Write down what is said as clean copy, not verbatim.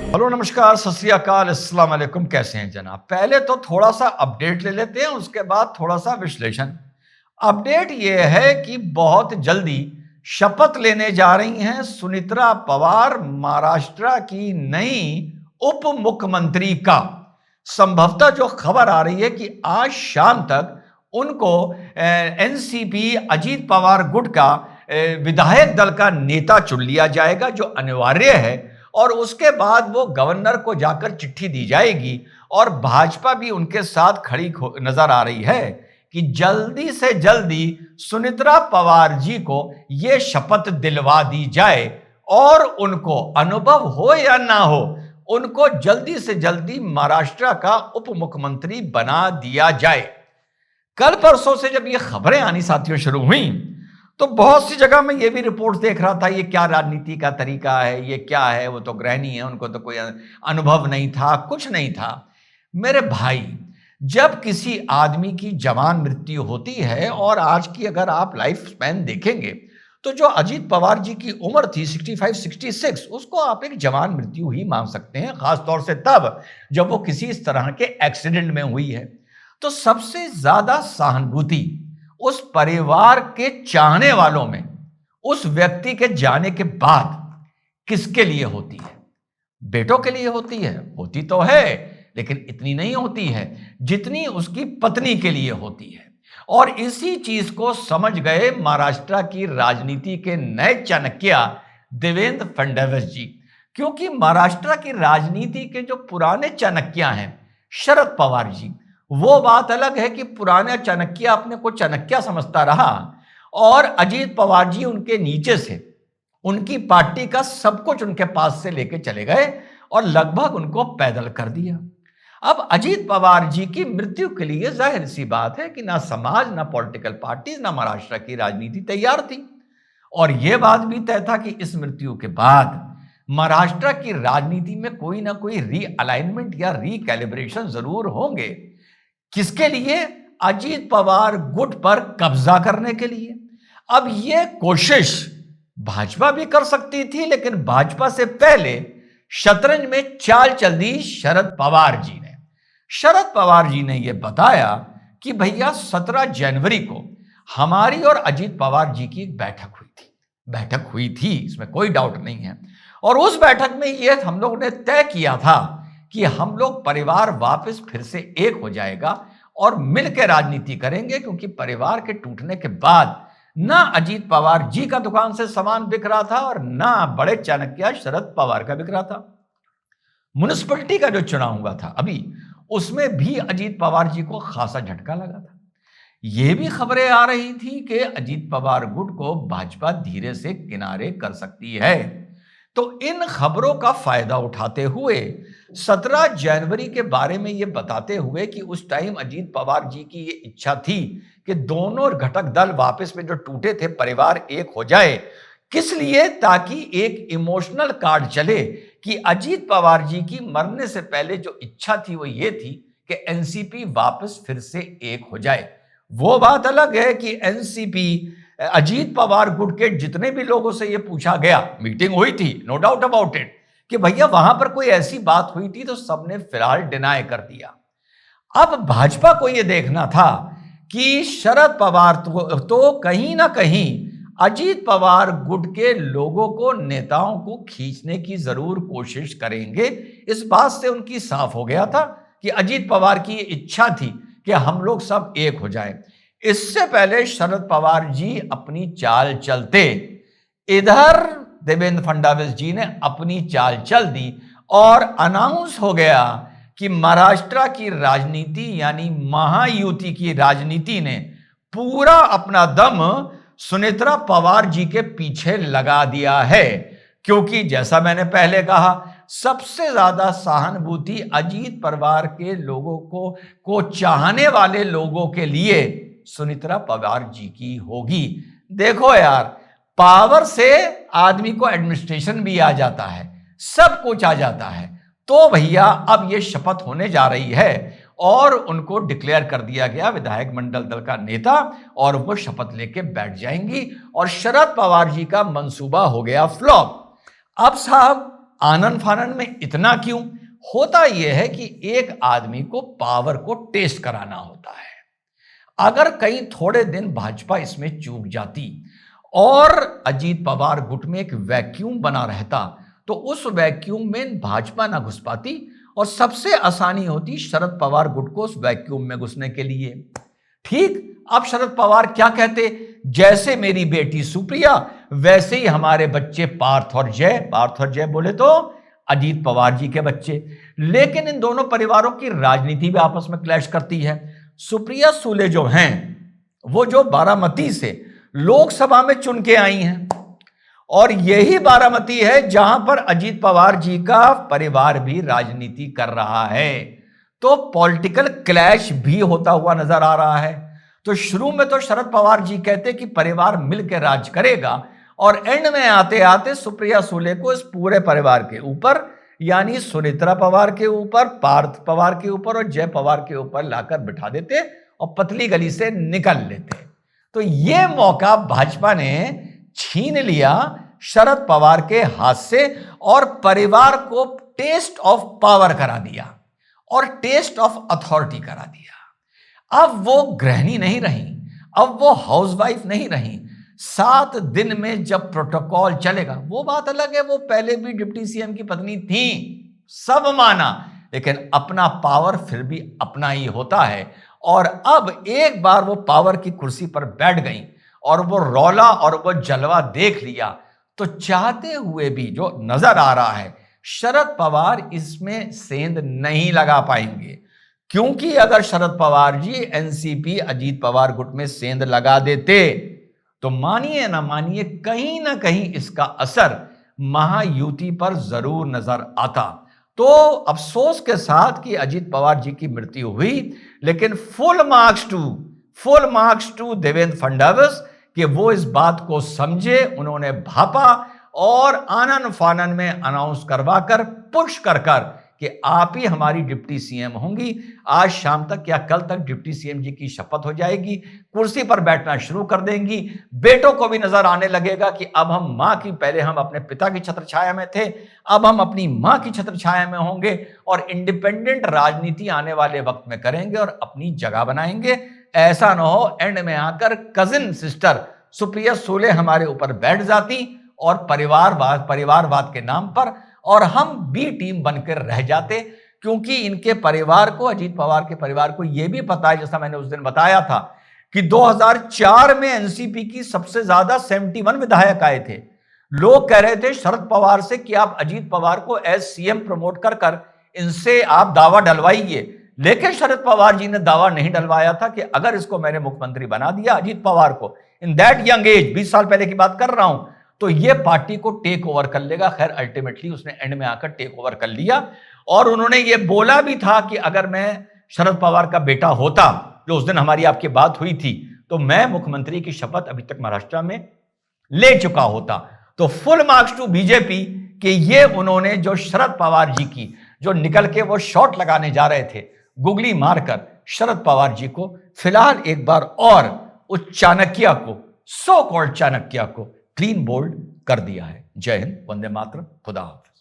Hello, नमस्कार, सत श्री अकाल, अस्सलाम वालेकुम। कैसे हैं जनाब? पहले तो थोड़ा सा अपडेट ले लेते हैं, उसके बाद थोड़ा सा विश्लेषण। अपडेट ये है कि बहुत जल्दी शपथ लेने जा रही हैं सुनेत्रा पवार, महाराष्ट्र की नई उप मुख्यमंत्री का। संभवतः जो खबर आ रही है कि आज शाम तक उनको एनसीपी अजीत पवार गुट का विधायक दल का नेता चुन लिया जाएगा, जो अनिवार्य है। और उसके बाद वो गवर्नर को जाकर चिट्ठी दी जाएगी और भाजपा भी उनके साथ खड़ी नजर आ रही है कि जल्दी से जल्दी सुनेत्रा पवार जी को यह शपथ दिलवा दी जाए और उनको अनुभव हो या ना हो, उनको जल्दी से जल्दी महाराष्ट्र का उप मुख्यमंत्री बना दिया जाए। कल परसों से जब ये खबरें आनी साथियों शुरू हुई तो बहुत सी जगह में ये भी रिपोर्ट देख रहा था, ये क्या राजनीति का तरीका है, ये क्या है, वो तो गृहिणी है, उनको तो कोई अनुभव नहीं था, कुछ नहीं था। मेरे भाई, जब किसी आदमी की जवान मृत्यु होती है, और आज की अगर आप लाइफ स्पैन देखेंगे तो जो अजीत पवार जी की उम्र थी 65-66, उसको आप एक जवान मृत्यु ही मान सकते हैं, खासतौर से तब जब वो किसी इस तरह के एक्सीडेंट में हुई है। तो सबसे ज्यादा सहानुभूति उस परिवार के चाहने वालों में उस व्यक्ति के जाने के बाद किसके लिए होती है? बेटों के लिए होती है, होती तो है, लेकिन इतनी नहीं होती है जितनी उसकी पत्नी के लिए होती है। और इसी चीज को समझ गए महाराष्ट्र की राजनीति के नए चाणक्य देवेंद्र फडणवीस जी। क्योंकि महाराष्ट्र की राजनीति के जो पुराने चाणक्य हैं शरद पवार जी, वो बात अलग है कि पुराना चाणक्य अपने को चाणक्य समझता रहा और अजीत पवार जी उनके नीचे से उनकी पार्टी का सब कुछ उनके पास से लेके चले गए और लगभग उनको पैदल कर दिया। अब अजीत पवार जी की मृत्यु के लिए जाहिर सी बात है कि ना समाज, ना पॉलिटिकल पार्टी, ना महाराष्ट्र की राजनीति तैयार थी। और यह बात भी तय था कि इस मृत्यु के बाद महाराष्ट्र की राजनीति में कोई ना कोई रीअलाइनमेंट या रिकैलिब्रेशन जरूर होंगे। किसके लिए? अजीत पवार गुट पर कब्जा करने के लिए। अब यह कोशिश भाजपा भी कर सकती थी, लेकिन भाजपा से पहले शतरंज में चाल चल दी शरद पवार जी ने। शरद पवार जी ने यह बताया कि भैया 17 जनवरी को हमारी और अजीत पवार जी की एक बैठक हुई थी, इसमें कोई डाउट नहीं है। और उस बैठक में यह हम लोग ने तय किया था कि हम लोग परिवार वापस फिर से एक हो जाएगा और मिलकर राजनीति करेंगे, क्योंकि परिवार के टूटने के बाद ना अजीत पवार जी का दुकान से सामान बिक रहा था और ना बड़े चाणक्य शरद पवार का बिक रहा था। म्युनिसिपैलिटी का जो चुनाव हुआ था अभी, उसमें भी अजीत पवार जी को खासा झटका लगा था। यह भी खबरें आ रही थी कि अजीत पवार गुट को भाजपा धीरे से किनारे कर सकती है। तो इन खबरों का फायदा उठाते हुए 17 जनवरी के बारे में यह बताते हुए कि उस टाइम अजीत पवार जी की यह इच्छा थी कि दोनों घटक दल वापस में जो टूटे थे परिवार एक हो जाए। किस लिए? ताकि एक इमोशनल कार्ड चले कि अजीत पवार जी की मरने से पहले जो इच्छा थी वो ये थी कि एनसीपी वापस फिर से एक हो जाए। वो बात अलग है कि एनसीपी अजीत पवार गुट के जितने भी लोगों से यह पूछा गया, मीटिंग हुई थी, नो डाउट अबाउट इट, कि भैया वहां पर कोई ऐसी बात हुई थी, तो सबने फिलहाल डिनाई कर दिया। अब भाजपा को यह देखना था कि शरद पवार तो कहीं ना कहीं अजीत पवार गुट के लोगों को, नेताओं को खींचने की जरूर कोशिश करेंगे। इस बात से उनकी साफ हो गया था कि अजीत पवार की इच्छा थी कि हम लोग सब एक हो जाएं। इससे पहले शरद पवार जी अपनी चाल चलते, इधर देवेंद्र फडणवीस जी ने अपनी चाल चल दी और अनाउंस हो गया कि महाराष्ट्र की राजनीति यानी महायुति की राजनीति ने पूरा अपना दम सुनेत्रा पवार जी के पीछे लगा दिया है। क्योंकि जैसा मैंने पहले कहा, सबसे ज्यादा सहानुभूति अजीत परिवार के लोगों को चाहने वाले लोगों के लिए सुनेत्रा पवार जी की होगी। देखो यार, पावर से आदमी को एडमिनिस्ट्रेशन भी आ जाता है, सब कुछ आ जाता है। तो भैया अब ये शपथ होने जा रही है और उनको डिक्लेयर कर दिया गया विधायक मंडल दल का नेता, और वो शपथ लेके बैठ जाएंगी और शरद पवार जी का मंसूबा हो गया फ्लॉप। अब साहब आनन फानन में इतना क्यों? होता यह है कि एक आदमी को पावर को टेस्ट कराना होता है। अगर कहीं थोड़े दिन भाजपा इसमें चूक जाती और अजीत पवार गुट में एक वैक्यूम बना रहता, तो उस वैक्यूम में भाजपा ना घुस पाती और सबसे आसानी होती शरद पवार गुट को उस वैक्यूम में घुसने के लिए। ठीक, अब शरद पवार क्या कहते? जैसे मेरी बेटी सुप्रिया वैसे ही हमारे बच्चे पार्थ और जय। पार्थ और जय बोले तो अजीत पवार जी के बच्चे। लेकिन इन दोनों परिवारों की राजनीति भी आपस में क्लैश करती है। सुप्रिया सुले जो हैं, वो जो बारामती से लोकसभा में चुन के आई हैं, और यही बारामती है जहां पर अजीत पवार जी का परिवार भी राजनीति कर रहा है। तो पॉलिटिकल क्लैश भी होता हुआ नजर आ रहा है। तो शुरू में तो शरद पवार जी कहते कि परिवार मिलकर राज करेगा, और एंड में आते आते सुप्रिया सुले को इस पूरे परिवार के ऊपर, यानी सुनेत्रा पवार के ऊपर, पार्थ पवार के ऊपर और जय पवार के ऊपर लाकर बिठा देते और पतली गली से निकल लेते। तो यह मौका भाजपा ने छीन लिया शरद पवार के हाथ से और परिवार को टेस्ट ऑफ पावर करा दिया और टेस्ट ऑफ अथॉरिटी करा दिया। अब वो गृहिणी नहीं रही, अब वो हाउसवाइफ नहीं रही। 7 दिन में जब प्रोटोकॉल चलेगा, वो बात अलग है, वो पहले भी डिप्टी सीएम की पत्नी थी, सब माना, लेकिन अपना पावर फिर भी अपना ही होता है। और अब एक बार वो पावर की कुर्सी पर बैठ गई और वो रौला और वो जलवा देख लिया, तो चाहते हुए भी जो नजर आ रहा है शरद पवार इसमें सेंध नहीं लगा पाएंगे। क्योंकि अगर शरद पवार जी एनसीपी अजीत पवार गुट में सेंध लगा देते, तो मानिए ना कहीं इसका असर महायुति पर जरूर नजर आता। तो अफसोस के साथ कि अजीत पवार जी की मृत्यु हुई, लेकिन full marks to Devendra Fadnavis कि वो इस बात को समझे, उन्होंने भापा और आनन फानन में अनाउंस करवाकर पुश कर कि आप ही हमारी डिप्टी सीएम होंगी। आज शाम तक या कल तक डिप्टी सीएम जी की शपथ हो जाएगी, कुर्सी पर बैठना शुरू कर देंगी। बेटों को भी नजर आने लगेगा कि अब हम मां की, पहले हम अपने पिता की छत्र छाया में थे, अब हम अपनी मां की छत्र छाया में होंगे और इंडिपेंडेंट राजनीति आने वाले वक्त में करेंगे और अपनी जगह बनाएंगे। ऐसा ना हो एंड में आकर कजिन सिस्टर सुप्रिया सुले हमारे ऊपर बैठ जाती और परिवारवाद के नाम पर, और हम बी टीम बनकर रह जाते। क्योंकि इनके परिवार को, अजीत पवार के परिवार को यह भी पता है, जैसा मैंने उस दिन बताया था कि 2004 में एनसीपी की सबसे ज्यादा 71 विधायक आए थे। लोग कह रहे थे शरद पवार से कि आप अजीत पवार को एज सीएम प्रमोट कर इनसे आप दावा डलवाइए, लेकिन शरद पवार जी ने दावा नहीं डलवाया था कि अगर इसको मैंने मुख्यमंत्री बना दिया अजीत पवार को इन दैट यंग एज, 20 साल पहले की बात कर रहा हूं, तो ये पार्टी को टेक ओवर कर लेगा। खैर अल्टीमेटली उसने एंड में आकर टेक ओवर कर लिया, और उन्होंने ये बोला भी था कि अगर मैं शरद पवार का बेटा होता, जो उस दिन हमारी आपकी बात हुई थी, तो मैं मुख्यमंत्री की शपथ अभी तक महाराष्ट्र में ले चुका होता। तो फुल मार्क्स टू बीजेपी कि ये उन्होंने जो शरद पवार जी की, जो निकल के वो शॉट लगाने जा रहे थे, गुगली मारकर शरद पवार जी को फिलहाल एक बार और उस चाणक्य को, सो कॉल्ड चाणक्य को क्लीन बोल्ड कर दिया है। जय हिंद, वंदे मातरम, खुदा हाफिज।